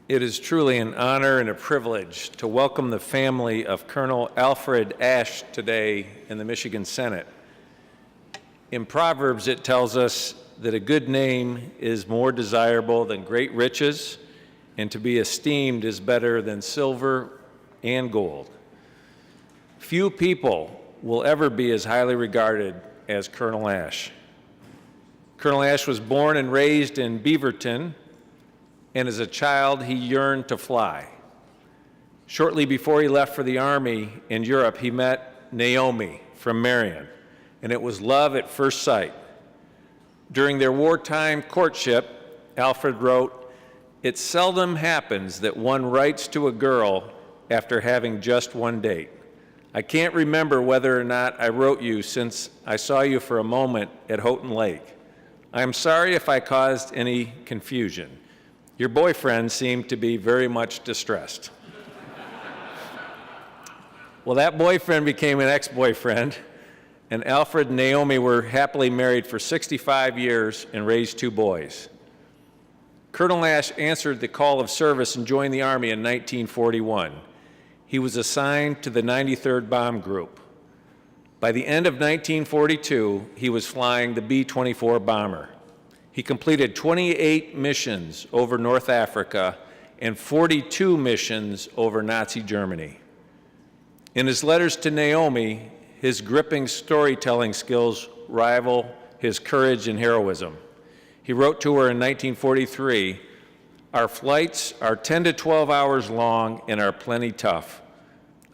It is truly an honor and a privilege to welcome the family of Colonel Alfred Asch today in the Michigan Senate. In Proverbs, it tells us that a good name is more desirable than great riches, and to be esteemed is better than silver and gold. Few people will ever be as highly regarded as Colonel Asch. Colonel Asch was born and raised in Beaverton, and as a child, he yearned to fly. Shortly before he left for the Army in Europe, he met Naomi from Marion, and it was love at first sight. During their wartime courtship, Alfred wrote, "It seldom happens that one writes to a girl after having just one date. I can't remember whether or not I wrote you since I saw you for a moment at Houghton Lake. I am sorry if I caused any confusion. Your boyfriend seemed to be very much distressed." Well, that boyfriend became an ex-boyfriend, and Alfred and Naomi were happily married for 65 years and raised 2 boys. Colonel Asch answered the call of service and joined the Army in 1941. He was assigned to the 93rd Bomb Group. By the end of 1942, he was flying the B-24 bomber. He completed 28 missions over North Africa and 42 missions over Nazi Germany. In his letters to Naomi, his gripping storytelling skills rival his courage and heroism. He wrote to her in 1943, "Our flights are 10 to 12 hours long and are plenty tough.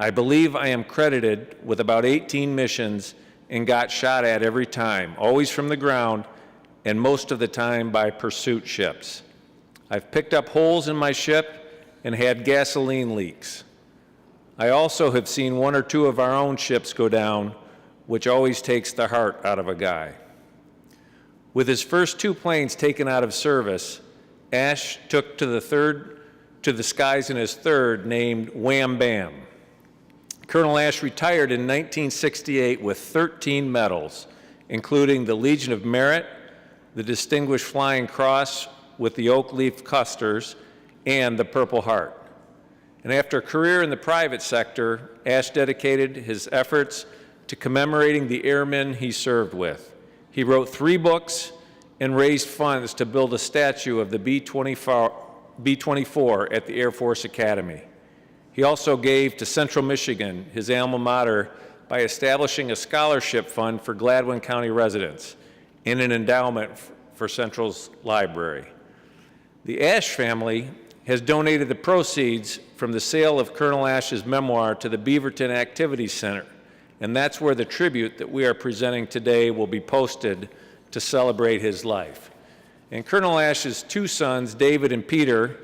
I believe I am credited with about 18 missions and got shot at every time, always from the ground, and most of the time by pursuit ships. I've picked up holes in my ship and had gasoline leaks. I also have seen 1 or 2 of our own ships go down, which always takes the heart out of a guy." With his first 2 planes taken out of service, Asch took to the skies in his third, named Wham Bam. Colonel Asch retired in 1968 with 13 medals, including the Legion of Merit, the Distinguished Flying Cross with the Oak Leaf Custers, and the Purple Heart. And after a career in the private sector, Asch dedicated his efforts to commemorating the airmen he served with. He wrote 3 books and raised funds to build a statue of the B-24 at the Air Force Academy. He also gave to Central Michigan, his alma mater, by establishing a scholarship fund for Gladwin County residents and an endowment for Central's library. The Asch family has donated the proceeds from the sale of Colonel Asch's memoir to the Beaverton Activities Center, and that's where the tribute that we are presenting today will be posted to celebrate his life. And Colonel Asch's 2 sons, David and Peter,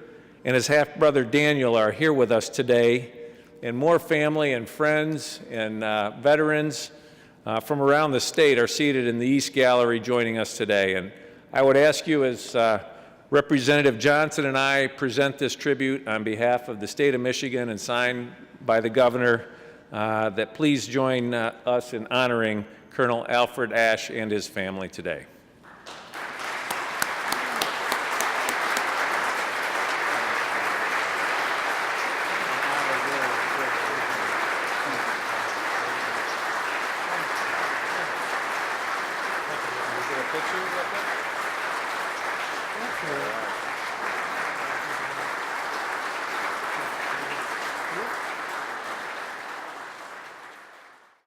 and his half-brother Daniel are here with us today, and more family and friends and veterans from around the state are seated in the East Gallery joining us today. And I would ask you, as Representative Johnson and I present this tribute on behalf of the state of Michigan and signed by the governor, that please join us in honoring Colonel Alfred Asch and his family today. Thank you.